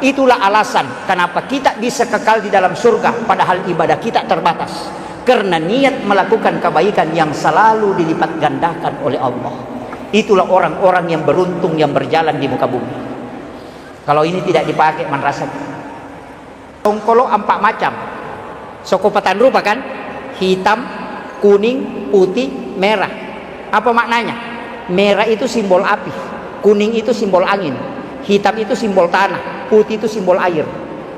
Itulah alasan kenapa kita bisa kekal di dalam surga padahal ibadah kita terbatas, karena niat melakukan kebaikan yang selalu dilipat gandakan oleh Allah. Itulah orang-orang yang beruntung yang berjalan di muka bumi. Kalau ini tidak dipakai, man rasa tongkolo 4 macam. Sokopatan rupa kan, hitam, kuning, putih, merah. Apa maknanya? Merah itu simbol api, kuning itu simbol angin, hitam itu simbol tanah, putih itu simbol air.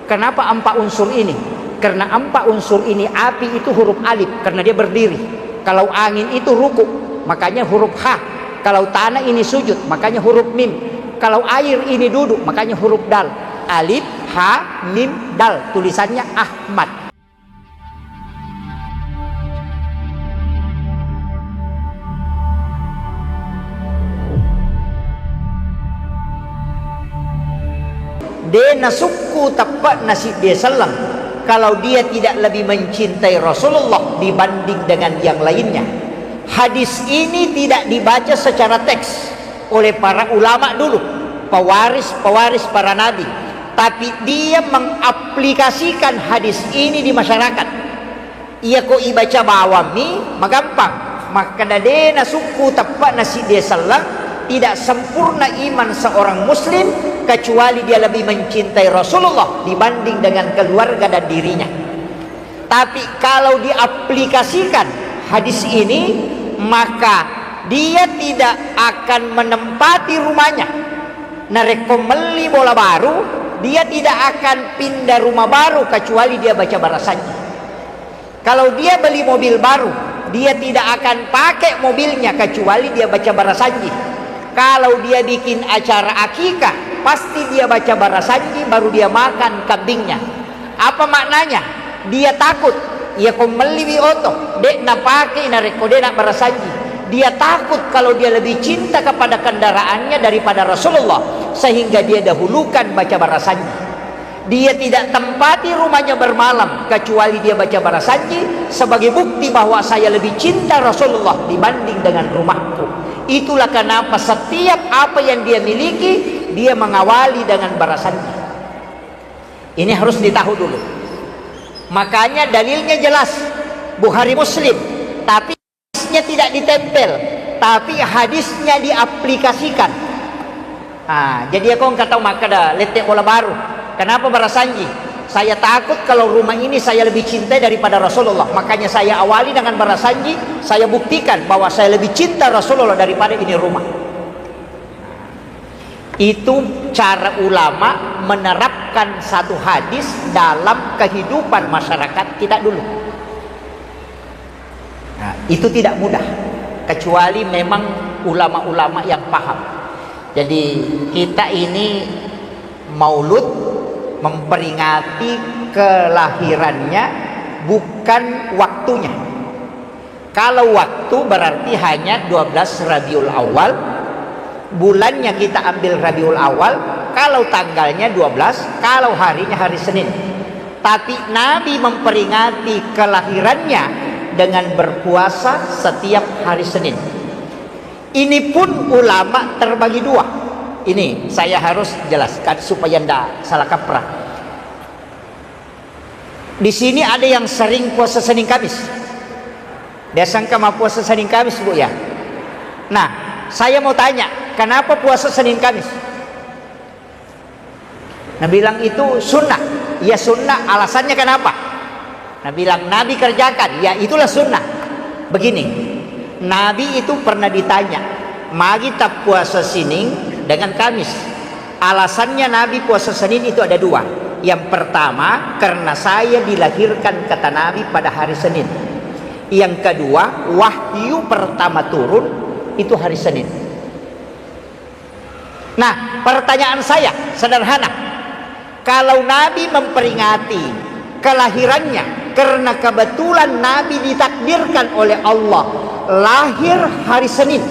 Kenapa 4 unsur ini? Karena 4 unsur ini, api itu huruf alif karena dia berdiri. Kalau angin itu ruku, makanya huruf H. Kalau tanah ini sujud, makanya huruf mim. Kalau air ini duduk, makanya huruf dal. Alif, H, mim, dal. Tulisannya Ahmad. Dia nasukku tepat nasib dia salam kalau dia tidak lebih mencintai Rasulullah dibanding dengan yang lainnya. Hadis ini tidak dibaca secara teks oleh para ulama dulu, pewaris para nabi, tapi dia mengaplikasikan hadis ini di masyarakat. Ia kok ibaca bawami magampang, maka dia nasukku tepat nasib dia salam. Tidak sempurna iman seorang muslim kecuali dia lebih mencintai Rasulullah dibanding dengan keluarga dan dirinya. Tapi kalau diaplikasikan hadis ini, maka dia tidak akan menempati rumahnya. Narekom meli bola baru, dia tidak akan pindah rumah baru kecuali dia baca barasannya. Kalau dia beli mobil baru, dia tidak akan pakai mobilnya kecuali dia baca barasanji. Kalau dia bikin acara akikah, pasti dia baca barasanji baru dia makan kambingnya. Apa maknanya? Dia takut. Ia komeli oto, dek na pakai na rekode na barasanji. Dia takut kalau dia lebih cinta kepada kendaraannya daripada Rasulullah, sehingga dia dahulukan baca barasanji. Dia tidak tempati rumahnya bermalam kecuali dia baca barasanji sebagai bukti bahwa saya lebih cinta Rasulullah dibanding dengan rumahku. Itulah kenapa setiap apa yang dia miliki, dia mengawali dengan barasanji. Ini harus ditahu dulu. Makanya dalilnya jelas, Bukhari Muslim, tapi hadisnya tidak ditempel, tapi hadisnya diaplikasikan. Jadi aku nggak tahu maka dah letek bola baru. Kenapa barasanji? Saya takut kalau rumah ini saya lebih cintai daripada Rasulullah, makanya saya awali dengan barasanji. Saya buktikan bahwa saya lebih cinta Rasulullah daripada ini rumah. Itu cara ulama menerapkan satu hadis dalam kehidupan masyarakat kita dulu. Itu tidak mudah kecuali memang ulama-ulama yang paham. Jadi kita ini maulud memperingati kelahirannya, bukan waktunya. Kalau waktu berarti hanya 12 Rabiul Awal, bulannya kita ambil Rabiul Awal, kalau tanggalnya 12, kalau harinya hari Senin. Tapi Nabi memperingati kelahirannya dengan berpuasa setiap hari Senin. Ini pun ulama terbagi dua. Ini saya harus jelaskan supaya tidak salah kaprah. Di sini ada yang sering puasa Senin Kamis. Dia sangka mau puasa Senin Kamis, Bu ya. Nah, saya mau tanya, kenapa puasa Senin Kamis? Nah, bilang itu sunnah. Ya sunnah, alasannya kenapa? Nah, bilang Nabi kerjakan. Ya itulah sunnah. Begini, Nabi itu pernah ditanya, magi tak puasa Senin dengan Kamis. Alasannya Nabi puasa Senin itu ada dua. Yang pertama, karena saya dilahirkan, kata Nabi, pada hari Senin. Yang kedua, wahyu pertama turun itu hari Senin. Nah, pertanyaan saya sederhana. Kalau Nabi memperingati kelahirannya karena kebetulan Nabi ditakdirkan oleh Allah lahir hari Senin,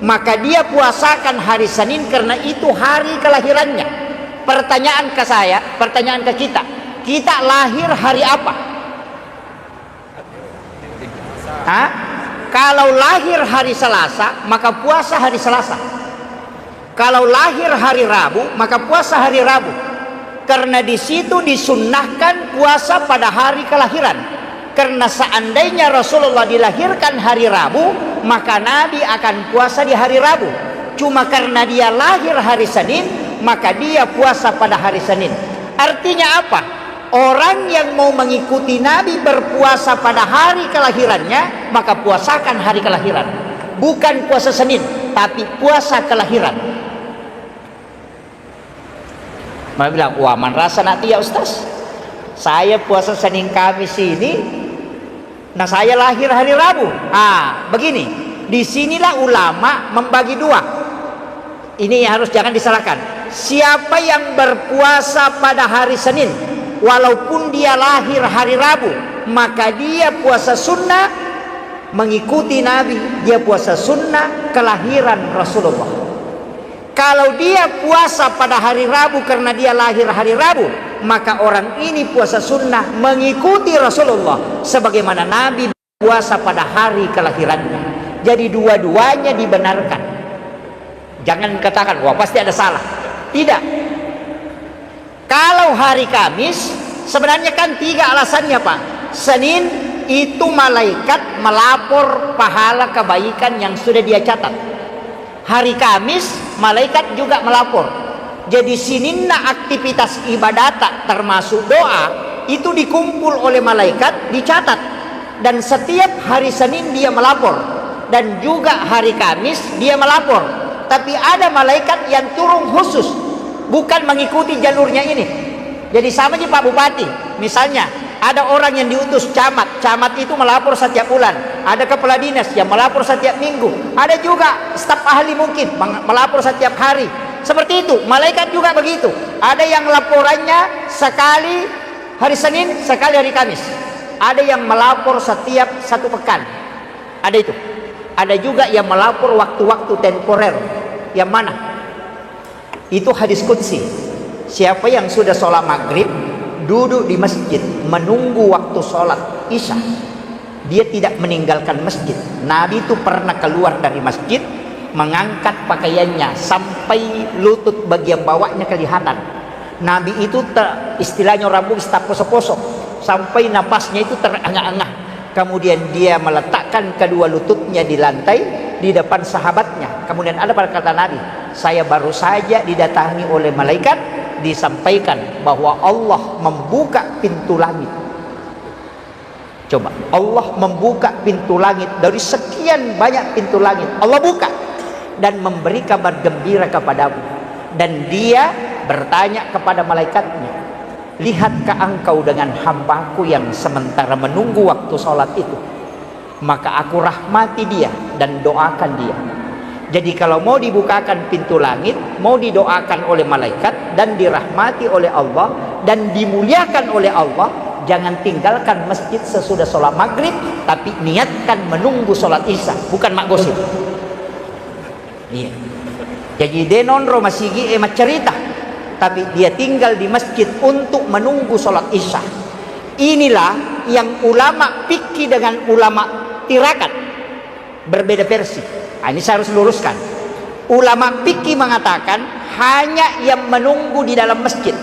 maka dia puasakan hari Senin karena itu hari kelahirannya. Pertanyaan ke saya, pertanyaan ke kita, kita lahir hari apa? Kalau lahir hari Selasa, maka puasa hari Selasa. Kalau lahir hari Rabu, maka puasa hari Rabu. Karena di situ disunnahkan puasa pada hari kelahiran. Karena seandainya Rasulullah dilahirkan hari Rabu, maka Nabi akan puasa di hari Rabu. Cuma karena dia lahir hari Senin, maka dia puasa pada hari Senin. Artinya apa? Orang yang mau mengikuti Nabi berpuasa pada hari kelahirannya, maka puasakan hari kelahiran. Bukan puasa Senin, tapi puasa kelahiran. Mereka bilang, wah man rasa nanti ya Ustaz, saya puasa Senin Kamis ini, nah saya lahir hari Rabu. Begini, disinilah ulama membagi dua. Ini harus jangan disalahkan. Siapa yang berpuasa pada hari Senin, walaupun dia lahir hari Rabu, maka dia puasa sunnah mengikuti Nabi. Dia puasa sunnah kelahiran Rasulullah. Kalau dia puasa pada hari Rabu karena dia lahir hari Rabu, maka orang ini puasa sunnah mengikuti Rasulullah sebagaimana Nabi puasa pada hari kelahirannya. Jadi dua-duanya dibenarkan. Jangan katakan, wah pasti ada salah. Tidak. Kalau hari Kamis, sebenarnya kan 3 alasannya Pak. Senin itu malaikat melapor pahala kebaikan yang sudah dia catat. Hari Kamis malaikat juga melapor. Jadi sininna aktivitas ibadat termasuk doa itu dikumpul oleh malaikat, dicatat. Dan setiap hari Senin dia melapor, dan juga hari Kamis dia melapor. Tapi ada malaikat yang turun khusus, bukan mengikuti jalurnya ini. Jadi sama aja Pak Bupati, misalnya ada orang yang diutus camat itu melapor setiap bulan. Ada kepala dinas yang melapor setiap minggu. Ada juga staf ahli mungkin melapor setiap hari. Seperti itu, malaikat juga begitu. Ada yang laporannya sekali hari Senin, sekali hari Kamis. Ada yang melapor setiap 1 pekan. Ada itu. Ada juga yang melapor waktu-waktu temporer. Yang mana? Itu hadis qudsi. Siapa yang sudah sholat maghrib, duduk di masjid menunggu waktu sholat isya, dia tidak meninggalkan masjid. Nabi itu pernah keluar dari masjid mengangkat pakaiannya sampai lutut bagian bawahnya kelihatan. Nabi itu istilahnya rambut tak posok-posok sampai napasnya itu terengah-engah. Kemudian dia meletakkan kedua lututnya di lantai di depan sahabatnya. Kemudian ada pada kata Nabi, saya baru saja didatangi oleh malaikat, disampaikan bahwa Allah membuka pintu langit. Coba, Allah membuka pintu langit dari sekian banyak pintu langit. Allah buka dan memberi kabar gembira kepadamu. Dan dia bertanya kepada malaikatnya, lihatkah engkau dengan hambaku yang sementara menunggu waktu sholat itu? Maka aku rahmati dia dan doakan dia. Jadi kalau mau dibukakan pintu langit, mau didoakan oleh malaikat dan dirahmati oleh Allah dan dimuliakan oleh Allah, jangan tinggalkan masjid sesudah sholat maghrib, tapi niatkan menunggu sholat isya, bukan mak gosip. Iya. Jadi denon roma sigi emat cerita, tapi dia tinggal di masjid untuk menunggu sholat isya. Inilah yang ulama fikih dengan ulama tirakat berbeda versi. Ini saya harus luruskan. Ulama fikih mengatakan hanya yang menunggu di dalam masjid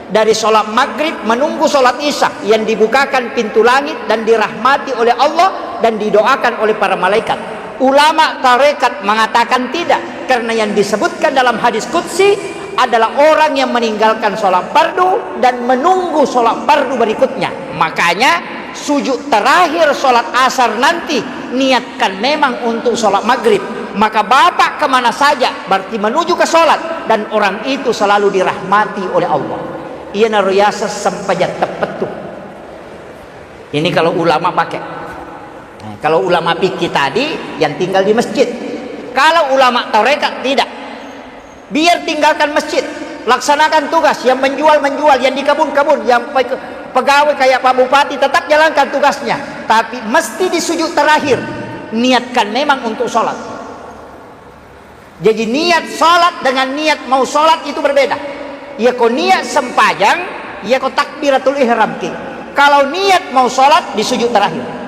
dari sholat maghrib menunggu sholat isya yang dibukakan pintu langit dan dirahmati oleh Allah dan didoakan oleh para malaikat. Ulama tarekat mengatakan tidak, karena yang disebutkan dalam hadis qudsi adalah orang yang meninggalkan sholat fardu dan menunggu sholat fardu berikutnya. Makanya sujud terakhir sholat asar nanti niatkan memang untuk sholat maghrib. Maka bapak kemana saja berarti menuju ke sholat, dan orang itu selalu dirahmati oleh Allah. Ia naruyasa sampai tepat tuh. Ini kalau ulama pakai. Nah, kalau ulama fikih tadi yang tinggal di masjid. Kalau ulama tarekat tidak. Biar tinggalkan masjid, laksanakan tugas. Yang menjual, yang di kebun-kebun, yang pegawai kayak Pak Bupati tetap jalankan tugasnya, tapi mesti di sujud terakhir niatkan memang untuk sholat. Jadi niat sholat dengan niat mau sholat itu berbeda. Ya kau niat sempajang, ya kau takbiratul ihram ki. Kalau niat mau sholat di sujud terakhir.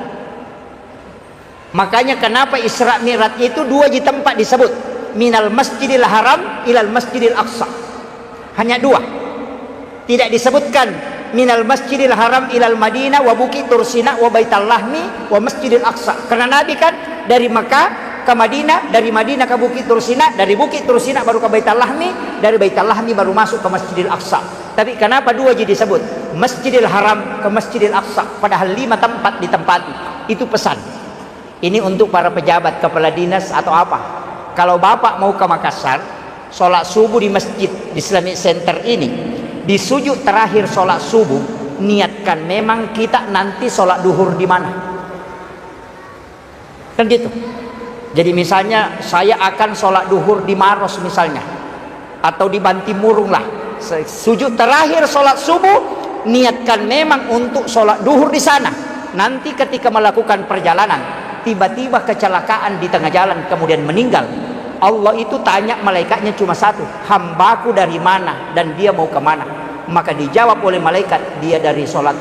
Makanya kenapa Isra Mi'raj itu 2 di tempat disebut, minal masjidil haram ilal masjidil aqsa. Hanya 2. Tidak disebutkan minal masjidil haram ilal madinah wa buki tursina wa baital lahmi wa masjidil aqsa. Karena Nabi kan dari Makkah ke Madinah, dari Madinah ke Bukit Tursina, dari Bukit Tursina baru ke Baitul Lahmi, dari Baitul Lahmi baru masuk ke Masjidil Aqsa. Tapi kenapa dua jadi disebut? Masjidil Haram ke Masjidil Aqsa, padahal 5 tempat ditempati. Itu pesan. Ini untuk para pejabat, kepala dinas atau apa. Kalau Bapak mau ke Makassar, sholat subuh di masjid di Islamic Center ini, di sujud terakhir sholat subuh, niatkan memang kita nanti sholat duhur di mana. Kan gitu. Jadi misalnya saya akan sholat duhur di Maros misalnya, atau di Bantimurung lah. Sujud terakhir sholat subuh, niatkan memang untuk sholat duhur di sana. Nanti ketika melakukan perjalanan, tiba-tiba kecelakaan di tengah jalan kemudian meninggal, Allah itu tanya malaikatnya cuma satu, hambaku dari mana dan dia mau kemana? Maka dijawab oleh malaikat, dia dari sholat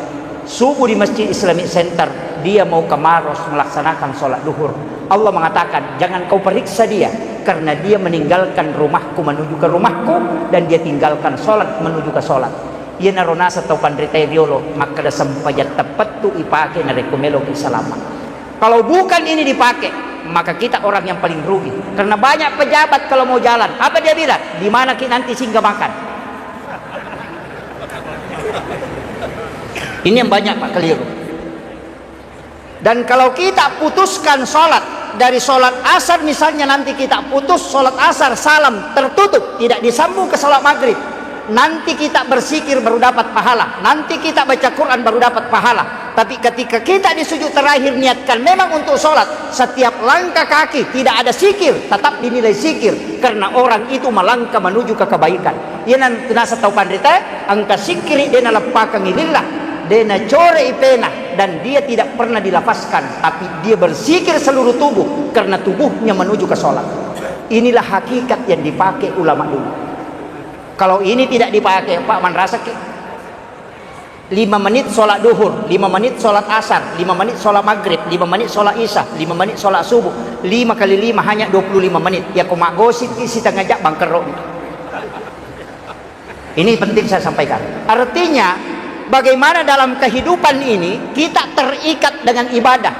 subuh di Masjid Islamic Center, dia mau ke Maros melaksanakan sholat duhur. Allah mengatakan, jangan kau periksa dia, karena dia meninggalkan rumahku menuju ke rumahku, dan dia tinggalkan sholat menuju ke sholat. Ia narona atau pandrita diolo, maka dah sempajat tepat tu ipake na rekomelo ke selama. Kalau bukan ini dipakai, maka kita orang yang paling rugi. Karena banyak pejabat kalau mau jalan, apa dia bilang? Di mana kita nanti singgah makan? Ini yang banyak Pak keliru. Dan kalau kita putuskan sholat, dari sholat asar misalnya, nanti kita putus sholat asar, salam tertutup, tidak disambung ke sholat maghrib, nanti kita bersikir baru dapat pahala, nanti kita baca Quran baru dapat pahala. Tapi ketika kita di sujud terakhir niatkan memang untuk sholat, setiap langkah kaki tidak ada sikir, tetap dinilai sikir, karena orang itu melangkah menuju ke kebaikan. Ia nanti nasa tau pandrita angka sikiri dena lepakang ilillah, dena core ipena, dan dia tidak pernah dilafazkan, tapi dia bersikir seluruh tubuh karena tubuhnya menuju ke sholat. Inilah hakikat yang dipakai ulama dulu. Kalau ini tidak dipakai, Pak man rasa 5 menit sholat duhur, 5 menit sholat asar, 5 menit sholat maghrib, 5 menit sholat isya, 5 menit sholat subuh, 5 kali 5 hanya 25 menit. Ya kau mak gosip isi tengajak bang kerok. Ini penting saya sampaikan. Artinya bagaimana dalam kehidupan ini kita terikat dengan ibadah.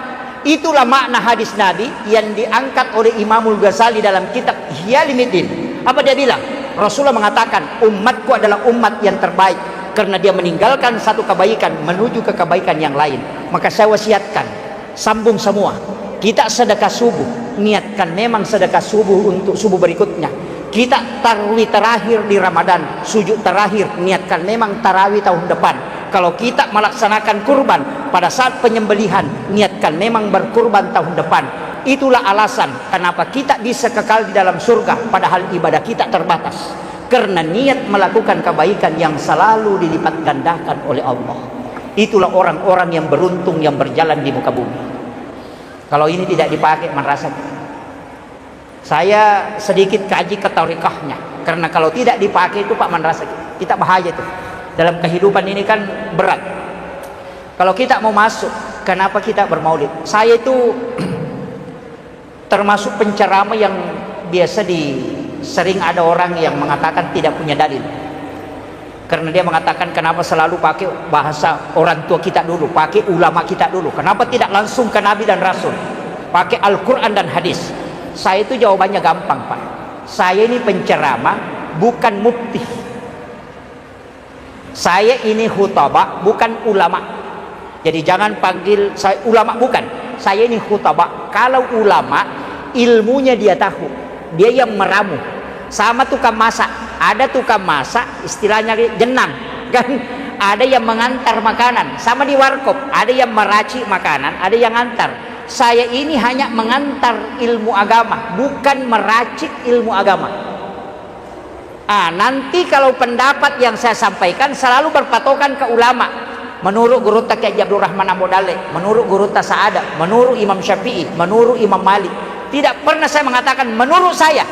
Itulah makna hadis Nabi yang diangkat oleh Imamul Ghazali dalam kitab Ihya Ulumuddin. Apa dia bilang? Rasulullah mengatakan, umatku adalah umat yang terbaik karena dia meninggalkan satu kebaikan menuju ke kebaikan yang lain. Maka saya wasiatkan, sambung semua. Kita sedekah subuh, niatkan memang sedekah subuh untuk subuh berikutnya. Kita tarawih terakhir di Ramadan, sujud terakhir, niatkan memang tarawih tahun depan. Kalau kita melaksanakan kurban pada saat penyembelihan, niatkan memang berkurban tahun depan. Itulah alasan kenapa kita bisa kekal di dalam surga, padahal ibadah kita terbatas. Karena niat melakukan kebaikan yang selalu dilipat gandakan oleh Allah. Itulah orang-orang yang beruntung yang berjalan di muka bumi. Kalau ini tidak dipakai, merasa saya sedikit kaji ke taurikahnya. Karena kalau tidak dipakai itu Pak Manrasa, kita bahaya itu. Dalam kehidupan ini kan berat. Kalau kita mau masuk, kenapa kita bermaulid? Saya itu termasuk penceramah yang biasa sering ada orang yang mengatakan tidak punya dalil. Karena dia mengatakan kenapa selalu pakai bahasa orang tua kita dulu, pakai ulama kita dulu. Kenapa tidak langsung ke Nabi dan Rasul? Pakai Al-Quran dan hadis. Saya itu jawabannya gampang Pak. Saya ini penceramah, bukan mufti. Saya ini khutbah, bukan ulama. Jadi jangan panggil saya ulama, bukan. Saya ini khutbah. Kalau ulama, ilmunya dia tahu, dia yang meramu. Sama tukang masak, ada tukang masak istilahnya jenang kan, ada yang mengantar makanan. Sama di warkop, ada yang meracik makanan, ada yang antar. Saya ini hanya mengantar ilmu agama, bukan meracik ilmu agama. Nanti kalau pendapat yang saya sampaikan selalu berpatokan ke ulama. Menurut guru Kiai Abdul Rahman Abu Dalek, menurut guru Sa'adah, menurut Imam Syafi'i, menurut Imam Malik. Tidak pernah saya mengatakan menurut saya.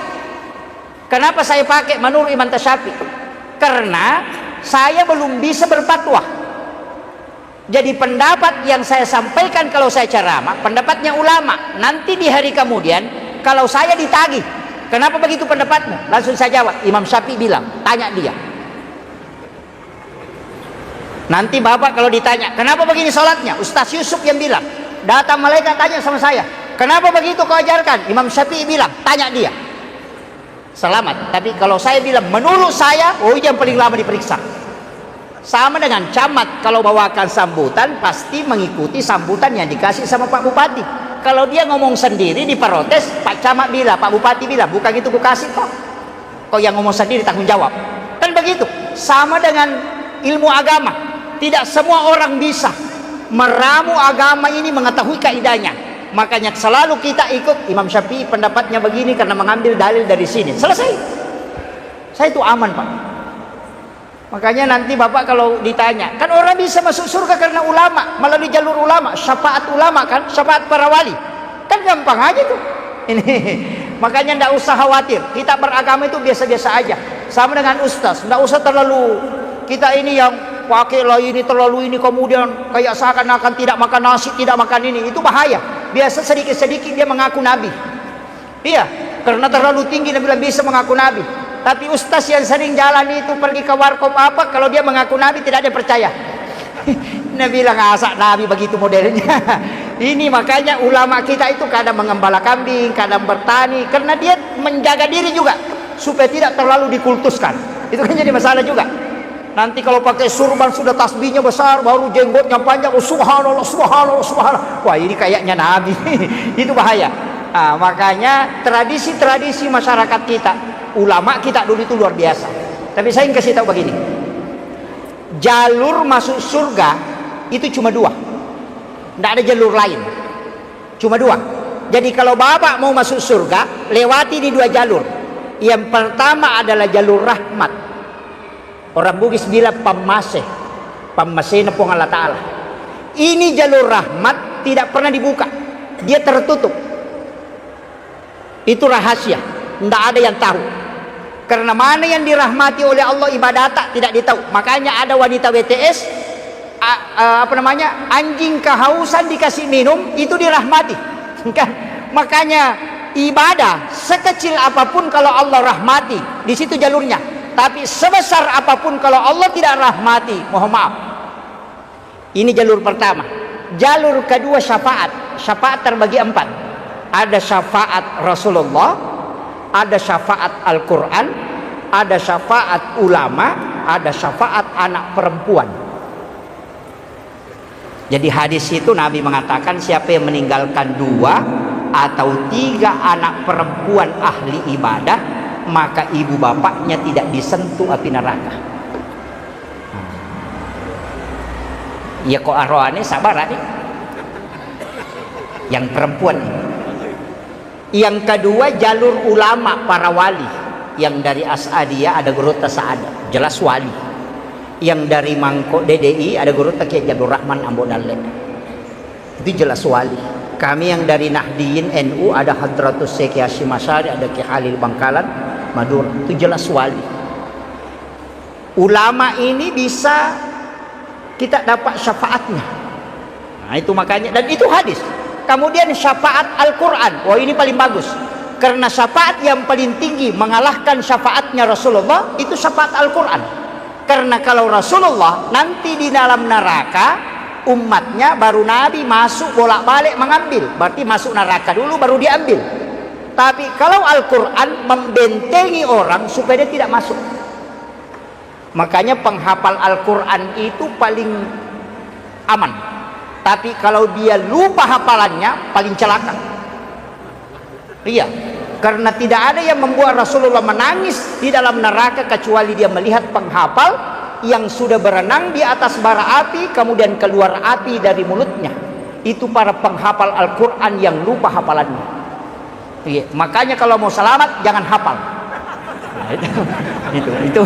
Kenapa saya pakai menurut Imam Syafi'i? Karena saya belum bisa berfatwa. Jadi pendapat yang saya sampaikan kalau saya ceramah, pendapatnya ulama. Nanti di hari kemudian kalau saya ditagih, kenapa begitu pendapatmu? Langsung saya jawab, Imam Syafi'i bilang, tanya dia. Nanti bapak kalau ditanya, kenapa begini sholatnya? Ustaz Yusuf yang bilang. Datang malaikat tanya sama saya, kenapa begitu kau ajarkan? Imam Syafi'i bilang, tanya dia. Selamat. Tapi kalau saya bilang, menurut saya, oh yang paling lama diperiksa. Sama dengan camat, kalau bawakan sambutan, pasti mengikuti sambutan yang dikasih sama Pak Bupati. Kalau dia ngomong sendiri diprotes, Pak Camat bilang, Pak Bupati bilang, bukan gitu ku kasih kok. Kau yang ngomong sendiri tanggung jawab. Kan begitu. Sama dengan ilmu agama. Tidak semua orang bisa meramu agama ini, mengetahui kaidahnya. Makanya selalu kita ikut Imam Syafi'i, pendapatnya begini karena mengambil dalil dari sini. Selesai. Saya itu aman, Pak. Makanya nanti Bapak kalau ditanya, kan orang bisa masuk surga karena ulama, melalui jalur ulama, syafaat ulama kan, syafaat para wali. Kan gampang aja tuh. Ini. Makanya tidak usah khawatir. Kita beragama itu biasa-biasa aja. Sama dengan ustaz, tidak usah terlalu kita ini yang pakailah ini terlalu ini, kemudian kayak seakan-akan tidak makan nasi, tidak makan ini. Itu bahaya. Biasa sedikit-sedikit dia mengaku nabi. Iya, karena terlalu tinggi dia bilang bisa mengaku nabi. Tapi ustaz yang sering jalan itu pergi ke warkop apa, kalau dia mengaku nabi tidak ada yang percaya. Nabi bilang asak nabi begitu modelnya. Ini makanya ulama kita itu kadang mengembala kambing, kadang bertani, karena dia menjaga diri juga supaya tidak terlalu dikultuskan. Itu kan jadi masalah juga. Nanti kalau pakai surban sudah tasbihnya besar, baru jenggotnya panjang, oh subhanallah, subhanallah, subhanallah. Wah ini kayaknya nabi. Itu bahaya. Nah, makanya tradisi-tradisi masyarakat kita, ulama kita dulu itu luar biasa. Tapi saya ingin kasih tahu begini, jalur masuk surga itu cuma dua, tidak ada jalur lain, cuma dua. Jadi kalau bapak mau masuk surga, lewati di dua jalur. Yang pertama adalah jalur rahmat. Orang Bugis bilang pamase na pong Allah Ta'ala. Ini jalur rahmat tidak pernah dibuka, dia tertutup. Itu rahasia, tidak ada yang tahu. Karena mana yang dirahmati oleh Allah ibadat tidak ditahu. Makanya ada wanita WTS, anjing kehausan dikasih minum, itu dirahmati. Kan? Makanya ibadah sekecil apapun kalau Allah rahmati, di situ jalurnya. Tapi sebesar apapun kalau Allah tidak rahmati, mohon maaf. Ini jalur pertama. Jalur kedua syafaat. Syafaat terbagi 4. Ada syafaat Rasulullah, ada syafaat Al-Quran, ada syafaat ulama, ada syafaat anak perempuan. Jadi hadis itu Nabi mengatakan siapa yang meninggalkan 2 atau 3 anak perempuan ahli ibadah, maka ibu bapaknya tidak disentuh api neraka. Ya kok arwahnya sabar nih. Yang perempuan ini. Yang kedua jalur ulama para wali. Yang dari As'adiyah ada guru Tasa'ada, jelas wali. Yang dari Mangko DDI ada guru Kiai Jabur Rahman Ambodalle, itu jelas wali. Kami yang dari Nahdiyin NU ada Hadratus Syekh Hasyim Asy'ari, ada Ki Halil Bangkalan Madura, itu jelas wali. Ulama ini bisa kita dapat syafaatnya. Nah itu makanya, dan itu hadis. Kemudian syafaat Al-Quran, wah ini paling bagus. Karena syafaat yang paling tinggi mengalahkan syafaatnya Rasulullah itu syafaat Al-Quran. Karena kalau Rasulullah nanti di dalam neraka, umatnya baru Nabi masuk bolak-balik mengambil, berarti masuk neraka dulu baru diambil. Tapi kalau Al-Quran membentengi orang supaya dia tidak masuk. Makanya penghafal Al-Quran itu paling aman. Tapi kalau dia lupa hafalannya paling celaka. Iya, karena tidak ada yang membuat Rasulullah menangis di dalam neraka kecuali dia melihat penghafal yang sudah berenang di atas bara api, kemudian keluar api dari mulutnya. Itu para penghafal Al-Quran yang lupa hafalannya. Iya, makanya kalau mau selamat jangan hafal. Nah, itu.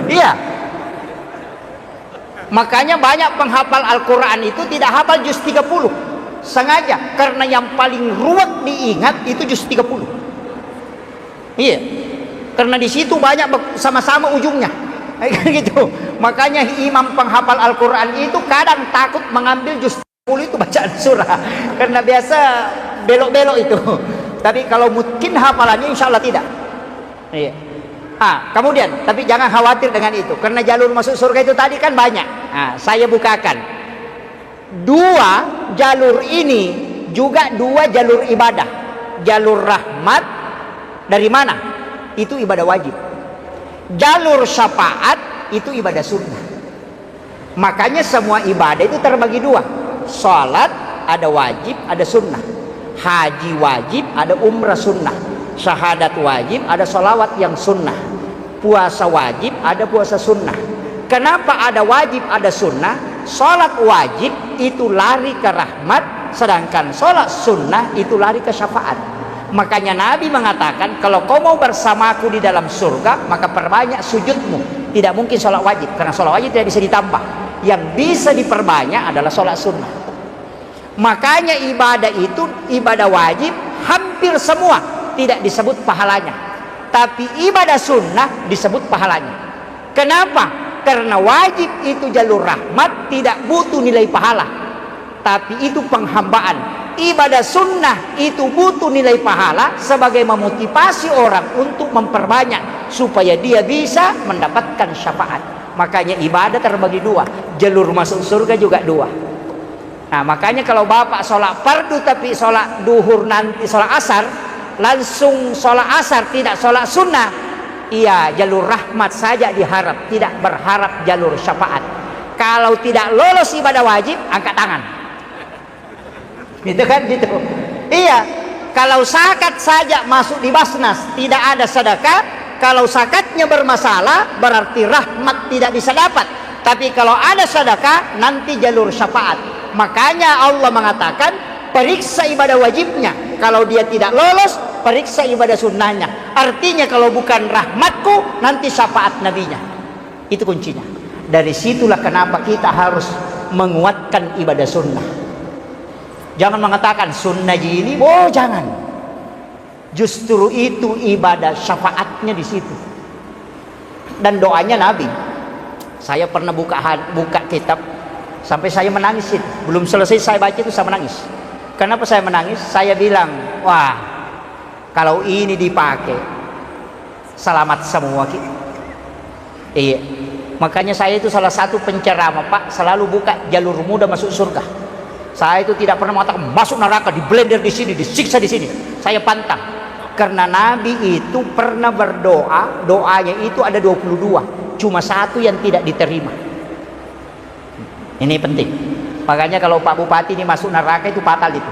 Iya. Makanya banyak penghafal Al-Quran itu tidak hafal juz 30. Sengaja, karena yang paling ruwet diingat itu juz 30. Iya. Karena di situ banyak sama-sama ujungnya. Gitu. Makanya imam penghafal Al-Quran itu kadang takut mengambil juz 10 itu bacaan surah. Karena biasa belok-belok itu. Tapi kalau mungkin hafalannya insya Allah tidak. Iya. Kemudian, tapi jangan khawatir dengan itu, karena jalur masuk surga itu tadi kan banyak. Saya bukakan. Dua jalur ini juga dua jalur ibadah. Jalur rahmat dari mana? Itu ibadah wajib. Jalur syafaat itu ibadah sunnah. Makanya semua ibadah itu terbagi dua. Salat ada wajib, ada sunnah. Haji wajib, ada umrah sunnah. Syahadat wajib, ada sholawat yang sunnah. Puasa wajib, ada puasa sunnah. Kenapa ada wajib, ada sunnah? Sholat wajib itu lari ke rahmat, sedangkan sholat sunnah itu lari ke syafaat. Makanya Nabi mengatakan, kalau kau mau bersamaku di dalam surga, maka perbanyak sujudmu. Tidak mungkin sholat wajib, karena sholat wajib tidak bisa ditambah. Yang bisa diperbanyak adalah sholat sunnah. Makanya ibadah itu, ibadah wajib hampir semua tidak disebut pahalanya, tapi ibadah sunnah disebut pahalanya. Kenapa? Karena wajib itu jalur rahmat, tidak butuh nilai pahala, tapi itu penghambaan. Ibadah sunnah itu butuh nilai pahala sebagai memotivasi orang untuk memperbanyak supaya dia bisa mendapatkan syafaat. Makanya ibadah terbagi dua, jalur masuk surga juga dua. Makanya kalau bapak sholat fardu tapi sholat duhur nanti sholat asar, langsung sholat asar tidak sholat sunnah, iya jalur rahmat saja diharap, tidak berharap jalur syafaat. Kalau tidak lolos ibadah wajib, angkat tangan. Gitu kan, gitu. Iya, kalau zakat saja masuk di basnas, tidak ada sedekah. Kalau zakatnya bermasalah, berarti rahmat tidak bisa dapat. Tapi kalau ada sedekah, nanti jalur syafaat. Makanya Allah mengatakan, periksa ibadah wajibnya. Kalau dia tidak lolos, periksa ibadah sunnahnya. Artinya kalau bukan rahmatku, nanti syafaat nabinya. Itu kuncinya. Dari situlah kenapa kita harus menguatkan ibadah sunnah. Jangan mengatakan sunnah ini, jangan. Justru itu ibadah syafaatnya di situ. Dan doanya Nabi. Saya pernah buka kitab sampai saya menangis itu. Belum selesai saya baca itu saya menangis. Kenapa saya menangis? Saya bilang, wah, kalau ini dipakai, selamat semua kita. Iya. Makanya saya itu salah satu penceramah, Pak, selalu buka jalur muda masuk surga. Saya itu tidak pernah mengatakan masuk neraka, diblender di sini, disiksa di sini. Saya pantang. Karena Nabi itu pernah berdoa, doanya itu ada 22. Cuma satu yang tidak diterima. Ini penting. Makanya kalau Pak Bupati ini masuk neraka itu fatal itu.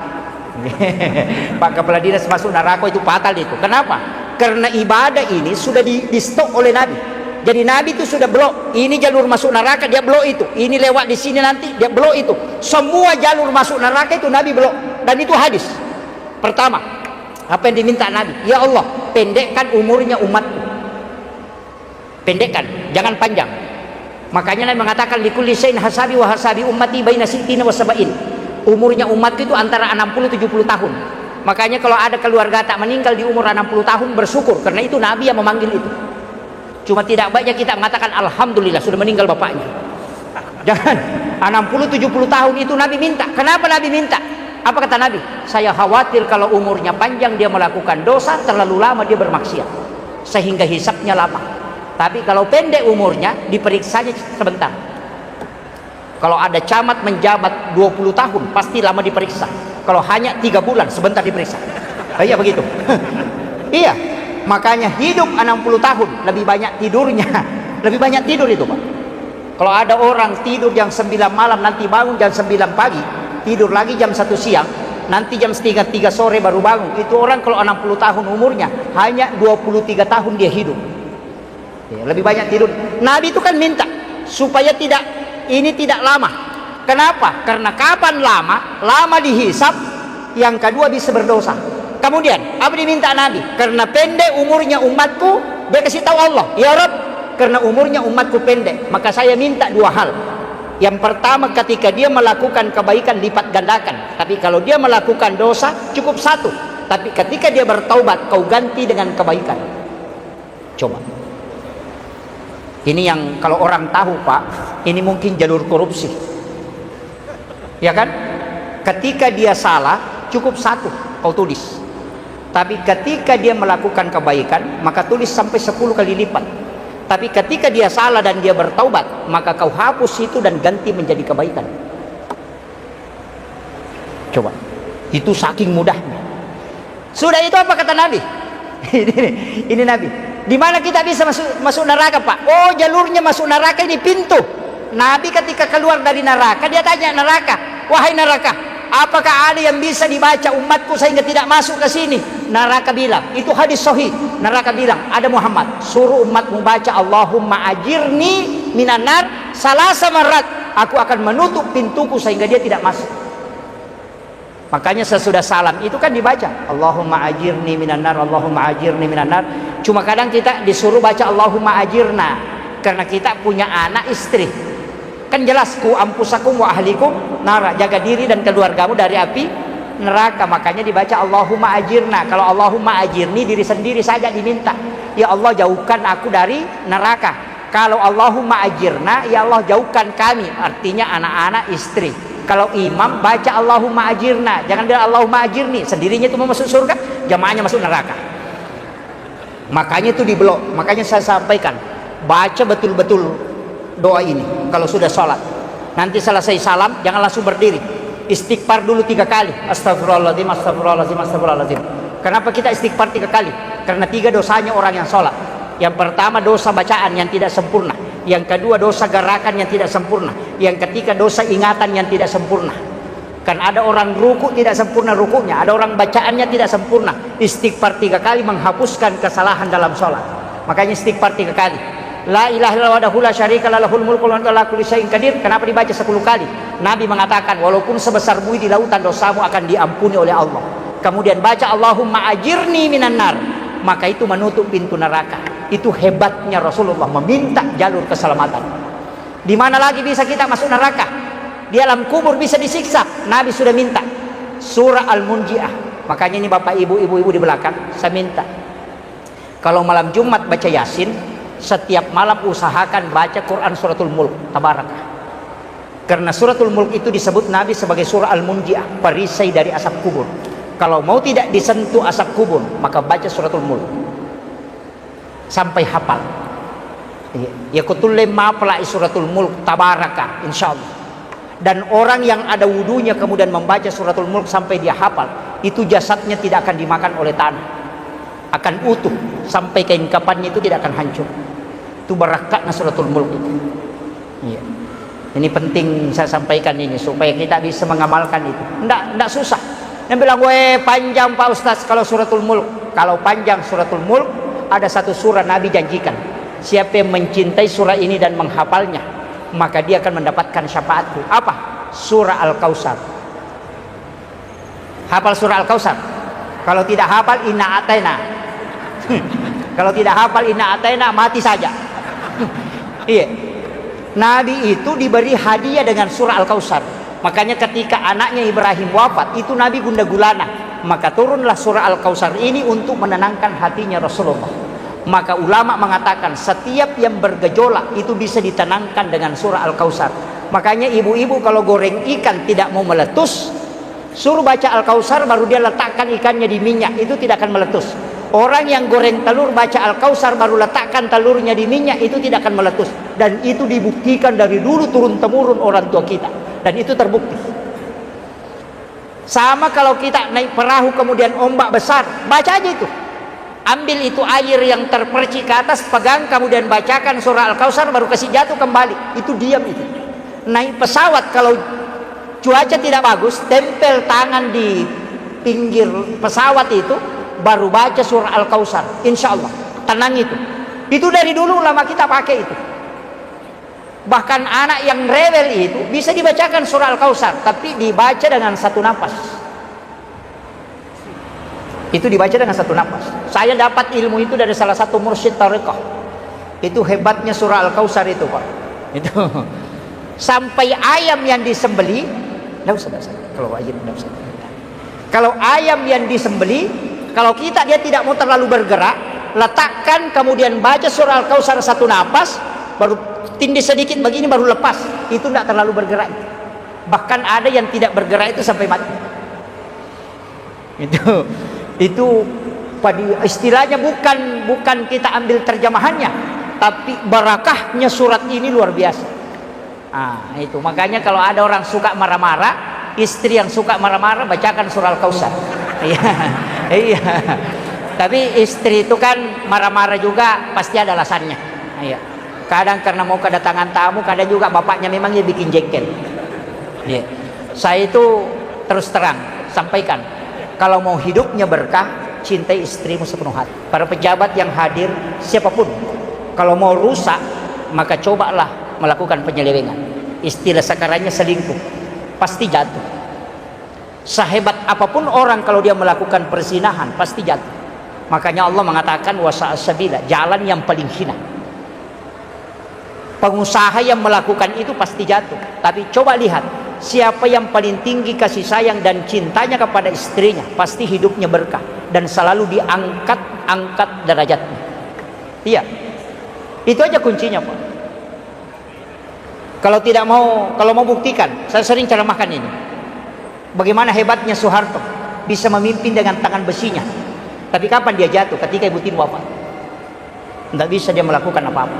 Pak Kepala Dinas masuk neraka itu fatal itu. Kenapa? Karena ibadah ini sudah di stop oleh Nabi. Jadi Nabi itu sudah blok. Ini jalur masuk neraka, dia blok itu. Ini lewat di sini nanti, dia blok itu. Semua jalur masuk neraka itu Nabi blok. Dan itu hadis. Pertama, apa yang diminta Nabi? Ya Allah, pendekkan umurnya umatku. Pendekkan, jangan panjang. Makanya Nabi mengatakan likulli syai'in hasabi wa hasabi ummati baina sittina wa sab'in. Umurnya umatku itu antara 60-70 tahun. Makanya kalau ada keluarga tak meninggal di umur 60 tahun, bersyukur, karena itu Nabi yang memanggil itu. Cuma tidak banyak kita mengatakan alhamdulillah sudah meninggal bapaknya. Jangan. 60-70 tahun itu Nabi minta. Kenapa Nabi minta? Apa kata Nabi? Saya khawatir kalau umurnya panjang dia melakukan dosa, terlalu lama dia bermaksiat, sehingga hisapnya lama. Tapi kalau pendek umurnya, diperiksanya sebentar. Kalau ada camat menjabat 20 tahun, pasti lama diperiksa. Kalau hanya 3 bulan, sebentar diperiksa. Iya begitu. Iya. Makanya hidup 60 tahun, lebih banyak tidurnya. Lebih banyak tidur itu, Pak. Kalau ada orang tidur jam 9 malam, nanti bangun jam 9 pagi, tidur lagi jam 1 siang, nanti jam 3 sore baru bangun. Itu orang kalau 60 tahun umurnya, hanya 23 tahun dia hidup. Ya, lebih banyak tidur. Nabi itu kan minta supaya tidak lama. Kenapa? Karena kapan lama dihisap, yang kedua bisa berdosa. Kemudian apa diminta Nabi? Karena pendek umurnya umatku, dia kasih tahu Allah, ya Rabb, karena umurnya umatku pendek, maka saya minta 2 hal. Yang pertama, ketika dia melakukan kebaikan lipat gandakan. Tapi kalau dia melakukan dosa cukup 1. Tapi ketika dia bertaubat, kau ganti dengan kebaikan. Coba. Ini yang kalau orang tahu, Pak, ini mungkin jalur korupsi. Ya kan? Ketika dia salah, cukup 1 kau tulis. Tapi ketika dia melakukan kebaikan, maka tulis sampai 10 kali lipat. Tapi ketika dia salah dan dia bertaubat, maka kau hapus itu dan ganti menjadi kebaikan. Coba, itu saking mudahnya. Sudah itu apa kata Nabi? Ini Nabi. Di mana kita bisa masuk neraka, Pak? Oh, jalurnya masuk neraka ini pintu. Nabi ketika keluar dari neraka, dia tanya neraka, wahai neraka, apakah ada yang bisa dibaca umatku sehingga tidak masuk ke sini? Neraka bilang, itu hadis sahih. Neraka bilang, ada Muhammad, suruh umatmu baca Allahumma ajirni minan nar salasa marat. Aku akan menutup pintuku sehingga dia tidak masuk. Makanya sesudah salam itu kan dibaca Allahumma ajirni minan nar, Allahumma ajirni minan nar. Cuma kadang kita disuruh baca Allahumma ajirna karena kita punya anak istri. Kan jelas ku ampusakum wa ahlikum nara, jaga diri dan keluargamu dari api neraka. Makanya dibaca Allahumma ajirna. Kalau Allahumma ajirni, diri sendiri saja diminta, ya Allah jauhkan aku dari neraka. Kalau Allahumma ajirna, ya Allah jauhkan kami, artinya anak-anak, istri. Kalau imam baca Allahumma ajirna, jangan bilang Allahumma ajirni, sendirinya itu mau masuk surga, jamaahnya masuk neraka. Makanya itu diblok. Makanya saya sampaikan, baca betul-betul doa ini kalau sudah sholat. Nanti selesai salam jangan langsung berdiri, istighfar dulu 3 kali, astagfirullahaladzim, astagfirullahaladzim, astagfirullahaladzim. Kenapa kita istighfar 3 kali? Karena 3 dosanya orang yang sholat. Yang pertama dosa bacaan yang tidak sempurna, yang kedua dosa gerakan yang tidak sempurna, yang ketiga dosa ingatan yang tidak sempurna. Kan ada orang ruku tidak sempurna rukunya, ada orang bacaannya tidak sempurna. Istighfar 3 kali menghapuskan kesalahan dalam sholat. Makanya istighfar 3 kali. La ilaha illallah wahdahu la syarika lahu, lahul mulku wa huwa ala kulli syai'in qadir. Kenapa dibaca 10 kali? Nabi mengatakan walaupun sebesar bui di lautan, dosamu akan diampuni oleh Allah. Kemudian baca Allahumma ajirni minan nar, maka itu menutup pintu neraka. Itu hebatnya Rasulullah meminta jalur keselamatan. Di mana lagi bisa kita masuk neraka? Di alam kubur bisa disiksa. Nabi sudah minta surah Al-Munjiah. Makanya ini bapak ibu di belakang, saya minta kalau malam Jumat baca Yasin, setiap malam usahakan baca Quran suratul Mulk, tabarakah. Karena suratul Mulk itu disebut Nabi sebagai surah Al-Munjiah, perisai dari asap kubur. Kalau mau tidak disentuh asap kubur, maka baca suratul Mulk sampai hafal. Ya kutulle mapla suratul Mulk, tabarakah, insyaallah. Dan orang yang ada wudunya kemudian membaca suratul Mulk sampai dia hafal, itu jasadnya tidak akan dimakan oleh tanah, akan utuh sampai kain kapannya itu tidak akan hancur. Itu barakatnya suratul Mulk itu. Iya. Ini penting saya sampaikan ini supaya kita bisa mengamalkan itu. Enggak susah. Yang bilang, "Weh, panjang Pak Ustaz kalau suratul Mulk." Kalau panjang suratul Mulk, ada satu surah Nabi janjikan, siapa yang mencintai surah ini dan menghafalnya, maka dia akan mendapatkan syafaatku. Apa? Surah Al-Kautsar. Hafal surah Al-Kautsar. Kalau tidak hafal, inna ataina. Kalau tidak hafal inna ataina, mati saja. Iya. Nabi itu diberi hadiah dengan surah Al-Kautsar. Makanya ketika anaknya Ibrahim wafat, itu Nabi gundah gulana. Maka turunlah surah Al-Kautsar ini untuk menenangkan hatinya Rasulullah. Maka ulama mengatakan setiap yang bergejolak itu bisa ditenangkan dengan surah Al-Kautsar. Makanya ibu-ibu kalau goreng ikan tidak mau meletus, suruh baca Al-Kautsar baru dia letakkan ikannya di minyak, itu tidak akan meletus. Orang yang goreng telur baca Al-Kautsar baru letakkan telurnya di minyak, itu tidak akan meletus. Dan itu dibuktikan dari dulu turun temurun orang tua kita, dan itu terbukti. Sama kalau kita naik perahu kemudian ombak besar, baca aja itu. Ambil itu air yang terpercik ke atas, pegang kemudian bacakan surah Al-Kautsar, baru kasih jatuh kembali. Itu diam itu. Naik pesawat kalau cuaca tidak bagus, tempel tangan di pinggir pesawat itu, baru baca surah Al-Kautsar, insya Allah tenang itu. Itu dari dulu ulama kita pakai itu. Bahkan anak yang rewel itu bisa dibacakan surah Al-Kautsar, tapi dibaca dengan satu napas. Itu dibaca dengan satu napas. Saya dapat ilmu itu dari salah satu mursyid tariqah. Itu hebatnya surah Al-Kautsar itu, Pak. Itu sampai ayam yang disembeli, enggak usah. Kalau ayam enggak usah. Kalau ayam yang disembeli, kalau kita dia tidak mau terlalu bergerak, letakkan kemudian baca surah Al-Kautsar satu napas, baru tindih sedikit begini baru lepas. Itu tidak terlalu bergerak. Bahkan ada yang tidak bergerak itu sampai mati. Itu Itu istilahnya bukan kita ambil terjemahannya, tapi barakahnya surat ini luar biasa. Itu makanya kalau ada orang suka marah-marah, istri yang suka marah-marah, bacakan surah Al-Kautsar. Iya. Iya. Tapi istri itu kan marah-marah juga pasti ada alasannya. Iya. Kadang karena mau kedatangan tamu, kadang juga bapaknya memang dia bikin jengkel. Iya. Saya itu terus terang sampaikan, kalau mau hidupnya berkah, cintai istrimu sepenuh hati. Para pejabat yang hadir, siapapun, kalau mau rusak, maka cobalah melakukan penyelewengan. Istilah sekarangnya selingkuh, pasti jatuh. Sehebat apapun orang, kalau dia melakukan perzinahan, pasti jatuh. Makanya Allah mengatakan wasa'asabila, jalan yang paling hina. Pengusaha yang melakukan itu pasti jatuh. Tapi coba lihat, siapa yang paling tinggi kasih sayang dan cintanya kepada istrinya, pasti hidupnya berkah dan selalu diangkat derajatnya. Iya, itu aja kuncinya, Pak. Kalau mau buktikan, saya sering ceramahkan ini, bagaimana hebatnya Soeharto bisa memimpin dengan tangan besinya. Tapi kapan dia jatuh? Ketika Ibu Tien wafat. Tidak bisa dia melakukan apa-apa.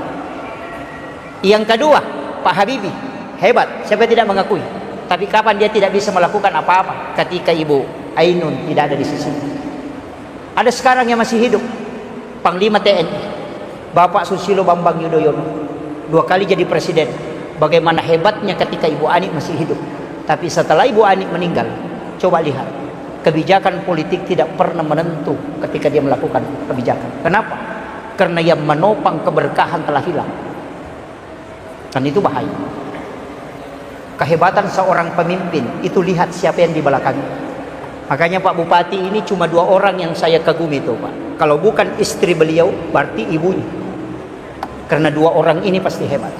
Yang kedua, Pak Habibie hebat, siapa tidak mengakui. Tapi kapan dia tidak bisa melakukan apa-apa? Ketika Ibu Ainun tidak ada di sisi. Ada sekarang yang masih hidup, Panglima TNI, Bapak Susilo Bambang Yudhoyono, 2 kali jadi presiden. Bagaimana hebatnya ketika Ibu Ani masih hidup. Tapi setelah Ibu Ani meninggal, coba lihat, kebijakan politik tidak pernah menentu ketika dia melakukan kebijakan. Kenapa? Karena yang menopang keberkahan telah hilang. Dan itu bahaya. Kehebatan seorang pemimpin itu lihat siapa yang di belakangnya. Makanya Pak Bupati ini cuma 2 orang yang saya kagumi itu, Pak. Kalau bukan istri beliau, berarti ibunya. Karena 2 orang ini pasti hebat.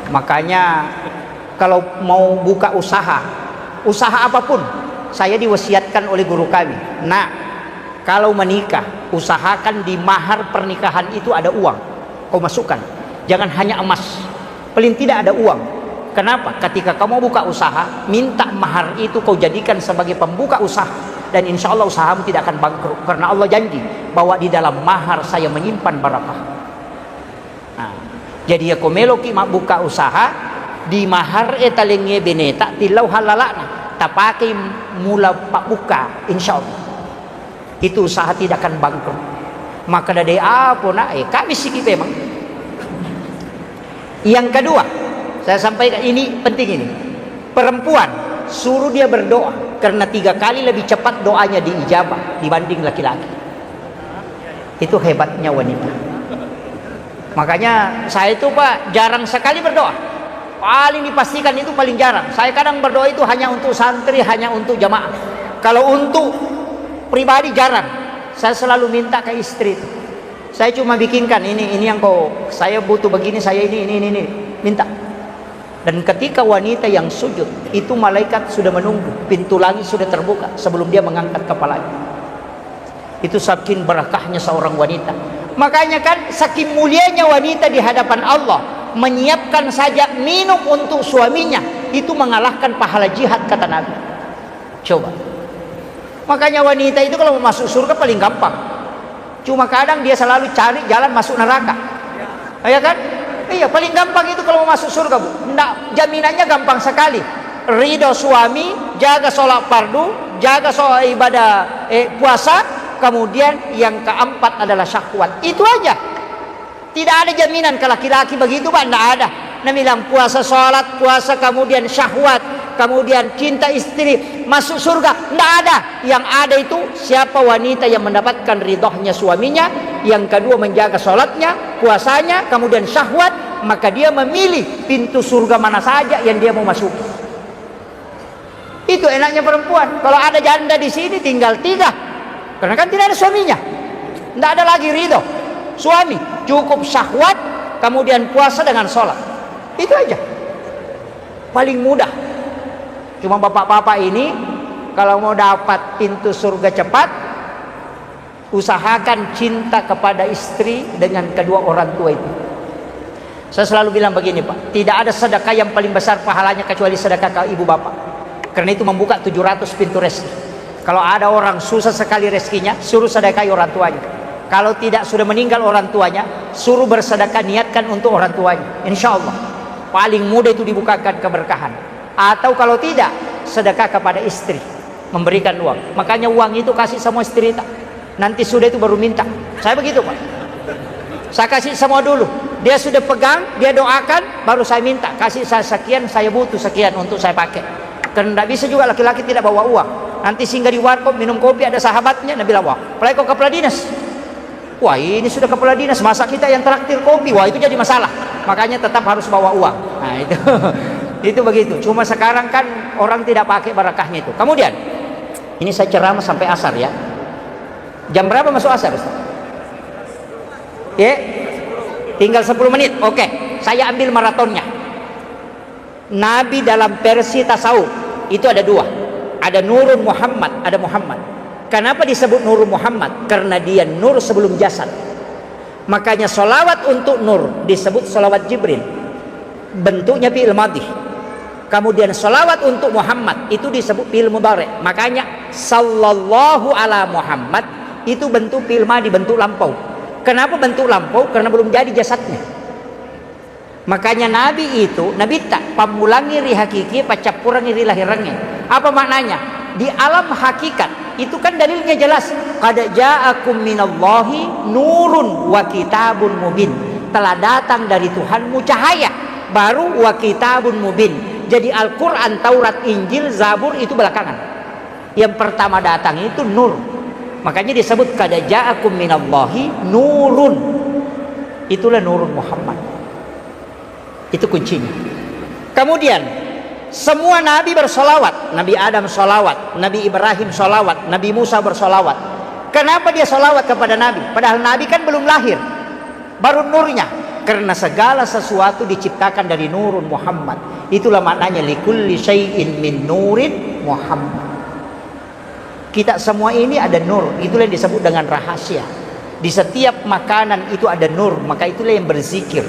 Makanya kalau mau buka usaha apapun, saya diwasiatkan oleh guru kami, nah, kalau menikah, usahakan di mahar pernikahan itu ada uang, kau masukkan. Jangan hanya emas, paling tidak ada uang. Kenapa? Ketika kamu buka usaha, minta mahar itu kau jadikan sebagai pembuka usaha, dan insya Allah usahamu tidak akan bangkrut. Karena Allah janji bahwa di dalam mahar saya menyimpan barakah. Jadi ya komeloki mak buka usaha di mahar etalenge beneta tilau halalana tapake mula pak buka, insya Allah itu usaha tidak akan bangkrut. Maka dari apa nak kami sikit memang. Yang kedua, saya sampaikan ini penting ini. Perempuan suruh dia berdoa karena 3 kali lebih cepat doanya diijabah dibanding laki-laki. Itu hebatnya wanita. Makanya saya itu Pak jarang sekali berdoa. Paling dipastikan itu paling jarang. Saya kadang berdoa itu hanya untuk santri, hanya untuk jamaah. Kalau untuk pribadi jarang. Saya selalu minta ke istri. Saya cuma bikinkan ini yang saya butuh begini, saya ini minta. Dan ketika wanita yang sujud, itu malaikat sudah menunggu, pintu langit sudah terbuka sebelum dia mengangkat kepalanya. Itu saking berakahnya seorang wanita. Makanya kan saking mulianya wanita di hadapan Allah, menyiapkan saja minum untuk suaminya itu mengalahkan pahala jihad, kata Nabi. Coba. Makanya wanita itu kalau mau masuk surga paling gampang. Cuma kadang dia selalu cari jalan masuk neraka. Ya kan? Iya, paling gampang itu kalau mau masuk surga, Bu. Nah, jaminannya gampang sekali. Ridho suami, jaga sholat fardu, jaga sholat ibadah puasa. Kemudian yang keempat adalah syahwat. Itu aja. Tidak ada jaminan ke laki-laki begitu, Pak. Tidak ada. Nabi bilang puasa, sholat, puasa, kemudian syahwat, kemudian cinta istri, masuk surga. Tidak ada. Yang ada itu siapa wanita yang mendapatkan ridhonya suaminya, yang kedua menjaga sholatnya, puasanya, kemudian syahwat, maka dia memilih pintu surga mana saja yang dia mau masuk. Itu enaknya perempuan. Kalau ada janda di sini tinggal 3. Karena kan tidak ada suaminya, tidak ada lagi ridho suami, cukup syahwat, kemudian puasa dengan sholat. Itu aja, paling mudah. Cuma bapak-bapak ini kalau mau dapat pintu surga cepat, usahakan cinta kepada istri dengan kedua orang tua itu. Saya selalu bilang begini, Pak, tidak ada sedekah yang paling besar pahalanya kecuali sedekah ke ibu bapak. Karena itu membuka 700 pintu rezeki. Kalau ada orang susah sekali rezekinya, suruh sedekahi orang tuanya. Kalau tidak sudah meninggal orang tuanya, suruh bersedekah, niatkan untuk orang tuanya. Insya Allah paling mudah itu dibukakan keberkahan. Atau kalau tidak, sedekah kepada istri, memberikan uang. Makanya uang itu kasih sama istri, nanti sudah itu baru minta. Saya begitu Pak, saya kasih semua dulu, dia sudah pegang, dia doakan, baru saya minta, kasih saya sekian, saya butuh sekian untuk saya pakai. Karena tidak bisa juga laki-laki tidak bawa uang. Nanti singgah di warkop minum kopi, ada sahabatnya, Nabi bilang, wah, apalagi kau kepala dinas, wah ini sudah kepala dinas, masa kita yang traktir kopi, wah itu jadi masalah. Makanya tetap harus bawa uang. Nah itu itu begitu. Cuma sekarang kan orang tidak pakai barakahnya itu. Kemudian ini saya ceramah sampai asar ya. Jam berapa masuk asar Ustaz? Ya, tinggal 10 menit. Oke, saya ambil maratonnya. Nabi dalam versi tasawuf itu ada dua, ada Nurun Muhammad, ada Muhammad. Kenapa disebut Nurun Muhammad? Karena dia nur sebelum jasad. Makanya solawat untuk nur disebut solawat Jibril, bentuknya fi'il madhi. Kemudian solawat untuk Muhammad itu disebut fi'il mudhari'. Makanya sallallahu ala Muhammad itu bentuk fi'il madhi, bentuk lampau. Kenapa bentuk lampau? Karena belum jadi jasadnya. Makanya Nabi itu, Nabi tak pamulangi ri hakiki, pacapurangi ri lahirangnya. Apa maknanya? Di alam hakikat itu kan dalilnya jelas. Qad ja'akum minallahi nurun wa kitabun mubin. Telah datang dari Tuhanmu cahaya, baru wa kitabun mubin. Jadi Al-Quran, Taurat, Injil, Zabur itu belakangan. Yang pertama datang itu nur. Makanya disebut qad ja'akum minallahi nurun. Itulah Nurun Muhammad. Itu kuncinya. Kemudian semua nabi bersolawat. Nabi Adam solawat, Nabi Ibrahim solawat, Nabi Musa bersolawat. Kenapa dia solawat kepada Nabi? Padahal Nabi kan belum lahir, baru nurnya. Karena segala sesuatu diciptakan dari Nurun Muhammad. Itulah maknanya likulli syai'in min nurin Muhammad. Kita semua ini ada nur. Itulah yang disebut dengan rahasia. Di setiap makanan itu ada nur. Maka itulah yang berzikir.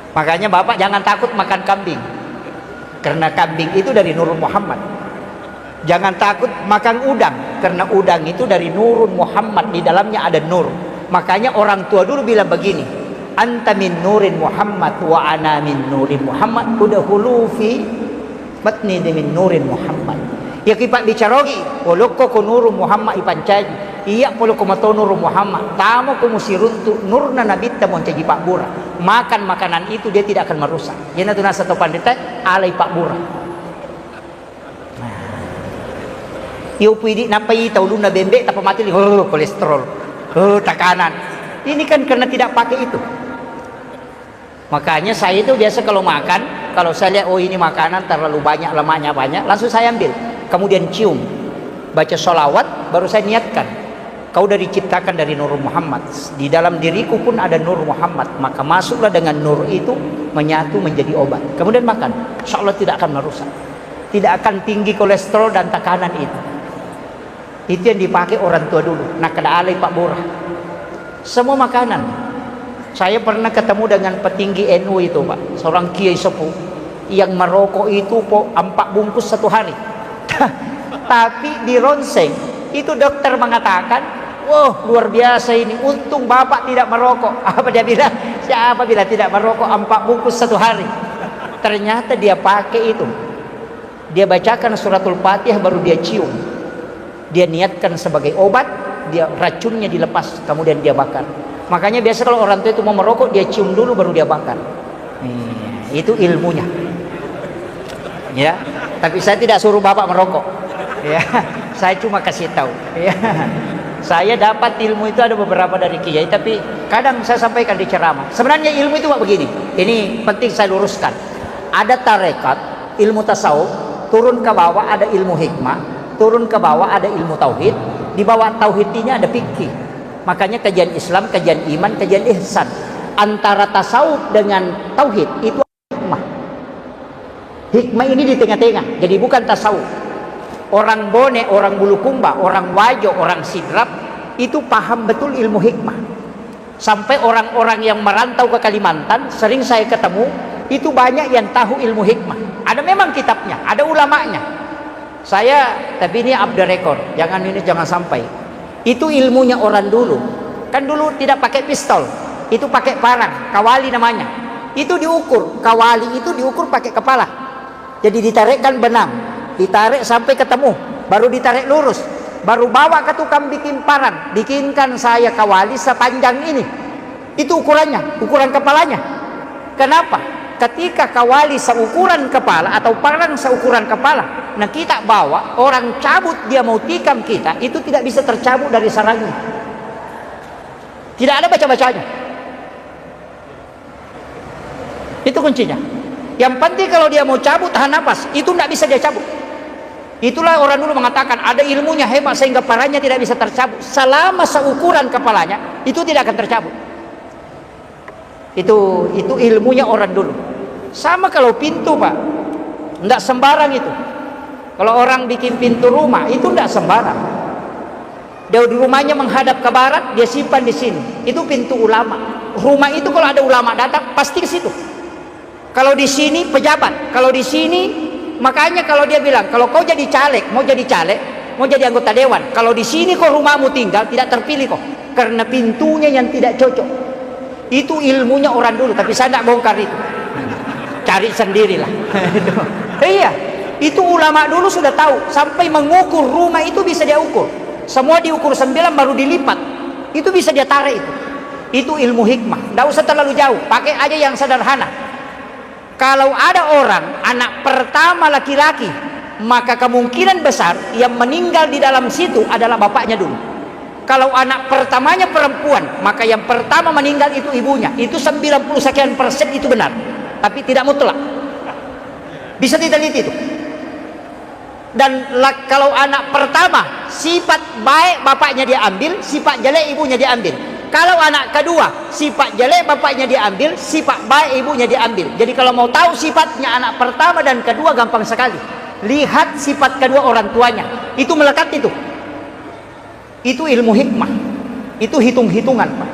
Makanya Bapak jangan takut makan kambing, karena kambing itu dari Nurun Muhammad. Jangan takut makan udang, karena udang itu dari Nurun Muhammad. Di dalamnya ada nur. Makanya orang tua dulu bilang begini, anta min nurin Muhammad wa ana min nurin Muhammad udhulu fi batni min nurin Muhammad. Ya kipak bicarogi poloko ko Nurun Muhammad ipancaji. Iya poloko mato Nurun Muhammad. Tamo ko musiruntu nurna nabita moncaji Pak Bura. Makan makanan itu dia tidak akan merusak. Yana tu nasa topan deta alai Pak Bura. Yo puidi napai tauluna bembe tapa mati kolesterol. Tekanan. Ini kan karena tidak pakai itu. Makanya saya itu biasa kalau makan, kalau saya lihat oh ini makanan terlalu banyak, lemaknya banyak, langsung saya ambil. Kemudian cium, baca sholawat, baru saya niatkan. Kau dari diciptakan dari Nur Muhammad. Di dalam diriku pun ada Nur Muhammad. Maka masuklah dengan nur itu, menyatu menjadi obat. Kemudian makan, insya Allah tidak akan merusak. Tidak akan tinggi kolesterol dan tekanan itu. Itu yang dipakai orang tua dulu. Nah kada alai Pak Bura. Semua makanan. Saya pernah ketemu dengan petinggi NU itu Pak, seorang kiai sepuh yang merokok itu 4 bungkus satu hari. Tapi di ronseng itu dokter mengatakan, wah luar biasa ini, untung bapak tidak merokok. Apa dia bilang? Siapa bilang tidak merokok 4 bungkus satu hari? Ternyata dia pakai itu. Dia bacakan suratul Fatihah baru dia cium. Dia niatkan sebagai obat, dia racunnya dilepas, kemudian dia bakar. Makanya biasa kalau orang tua itu mau merokok, dia cium dulu baru dia bakar. Itu ilmunya. Ya, tapi saya tidak suruh bapak merokok. Ya, saya cuma kasih tahu. Ya, saya dapat ilmu itu ada beberapa dari kiai, tapi kadang saya sampaikan di ceramah. Sebenarnya ilmu itu Pak begini. Ini penting saya luruskan. Ada tarekat, ilmu tasawuf, turun ke bawah ada ilmu hikmah, turun ke bawah ada ilmu tauhid, di bawah tauhid ini ada fikih. Makanya kajian Islam, kajian iman, kajian ihsan. Antara tasawuf dengan tauhid itu hikmah. Hikmah ini di tengah-tengah, jadi bukan tasawuf. Orang Bone, orang Bulukumba, orang Wajo, orang Sidrap itu paham betul ilmu hikmah. Sampai orang-orang yang merantau ke Kalimantan sering saya ketemu, itu banyak yang tahu ilmu hikmah. Ada memang kitabnya, ada ulamanya. Tapi ini up the record, jangan sampai. Itu ilmunya orang dulu. Kan dulu tidak pakai pistol, itu pakai parang, kawali namanya. Itu diukur, kawali itu diukur pakai kepala. Jadi ditarikkan benang, ditarik sampai ketemu, baru ditarik lurus, baru bawa ke tukang bikin parang, bikinkan saya kawali sepanjang ini. Itu ukurannya, ukuran kepalanya. Kenapa? Ketika kawali seukuran kepala atau parang seukuran kepala, nah kita bawa, orang cabut dia mau tikam kita, itu tidak bisa tercabut dari sarangnya. Tidak ada baca-bacanya. Itu kuncinya. Yang penting kalau dia mau cabut tahan napas, itu tidak bisa dia cabut. Itulah orang dulu mengatakan ada ilmunya hebat sehingga parangnya tidak bisa tercabut. Selama seukuran kepalanya, itu tidak akan tercabut. Itu ilmunya orang dulu. Sama kalau pintu, Pak, tidak sembarang itu. Kalau orang bikin pintu rumah itu tidak sembarang. Dia di rumahnya menghadap ke barat, dia simpan di sini. Itu pintu ulama. Rumah itu kalau ada ulama datang pasti ke situ. Kalau di sini pejabat, kalau di sini, makanya kalau dia bilang kalau kau jadi caleg, mau jadi anggota dewan, kalau di sini kau rumahmu tinggal tidak terpilih kok, karena pintunya yang tidak cocok. Itu ilmunya orang dulu, tapi saya tidak bongkar itu. Cari sendirilah. Iya, itu ulama dulu sudah tahu. Sampai mengukur rumah itu bisa dia ukur. Semua diukur 9 baru dilipat. Itu bisa dia tarik itu. Itu ilmu hikmah. Tidak usah terlalu jauh. Pakai aja yang sederhana. Kalau ada orang anak pertama laki-laki, maka kemungkinan besar yang meninggal di dalam situ adalah bapaknya dulu. Kalau anak pertamanya perempuan, maka yang pertama meninggal itu ibunya. Itu 90 sekian persen itu benar, tapi tidak mutlak. Bisa diteliti itu. Dan kalau anak pertama sifat baik bapaknya dia ambil, sifat jelek ibunya dia ambil. Kalau anak kedua sifat jelek bapaknya dia ambil, sifat baik ibunya dia ambil. Jadi kalau mau tahu sifatnya anak pertama dan kedua gampang sekali. Lihat sifat kedua orang tuanya. Itu melekat itu. Itu ilmu hikmah. Itu hitung-hitungan, Pak.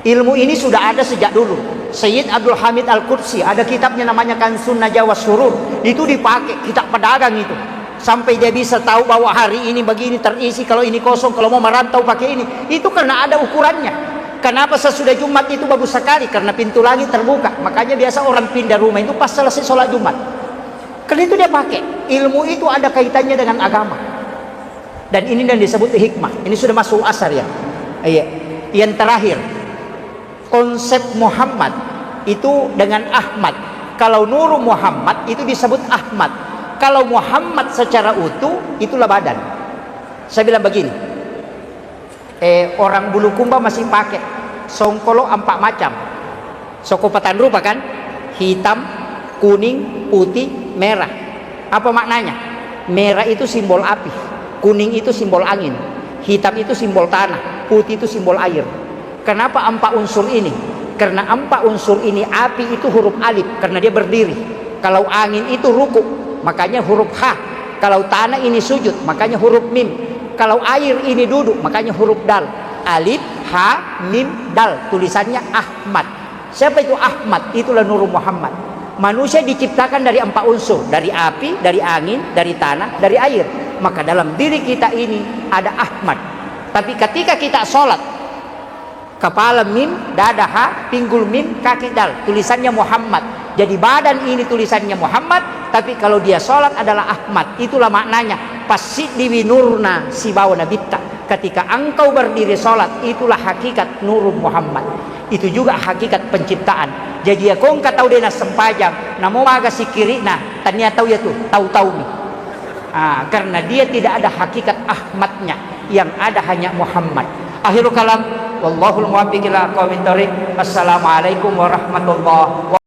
Ilmu ini sudah ada sejak dulu. Sayyid Abdul Hamid Al-Qudsi ada kitabnya namanya Kanzun Najwa Surur. Itu dipakai kitab pedagang itu. Sampai dia bisa tahu bahwa hari ini begini terisi, kalau ini kosong, kalau mau merantau pakai ini. Itu karena ada ukurannya. Kenapa sesudah Jumat itu bagus sekali? Karena pintu langit terbuka. Makanya biasa orang pindah rumah itu pas selesai sholat Jumat. Karena itu dia pakai. Ilmu itu ada kaitannya dengan agama. Dan ini yang disebut hikmah. Ini sudah masuk asar ya. Iya. Yang terakhir, konsep Muhammad itu dengan Ahmad. Kalau Nur Muhammad itu disebut Ahmad. Kalau Muhammad secara utuh itulah badan. Saya bilang begini, orang Bulukumba masih pakai songkolo 4 macam. Sokopatan rupa kan, hitam, kuning, putih, merah. Apa maknanya? Merah itu simbol api, kuning itu simbol angin, hitam itu simbol tanah, putih itu simbol air. Kenapa 4 unsur ini? Karena 4 unsur ini, api itu huruf alif karena dia berdiri. Kalau angin itu ruku, makanya huruf H. Kalau tanah ini sujud, makanya huruf mim. Kalau air ini duduk, makanya huruf dal. Alif, H, mim, dal. Tulisannya Ahmad. Siapa itu Ahmad? Itulah Nur Muhammad. Manusia diciptakan dari 4 unsur. Dari api, dari angin, dari tanah, dari air. Maka dalam diri kita ini ada Ahmad. Tapi ketika kita sholat, kepala mim, dada H, pinggul mim, kaki dal. Tulisannya Muhammad. Jadi badan ini tulisannya Muhammad, tapi kalau dia sholat adalah Ahmad. Itulah maknanya. Pasid diwinurna sibawana bitta. Ketika engkau berdiri sholat, itulah hakikat Nur Muhammad. Itu juga hakikat penciptaan. Jadi ya kau tahu dena sempajang, namo maga sikiri, nah tanya tahu ya tuh, tahu-tahu nih. Karena dia tidak ada hakikat Ahmadnya, yang ada hanya Muhammad. Akhirul kalam, wallahul muwaffiq ila aqwamit thoriq. Assalamualaikum warahmatullahi wabarakatuh.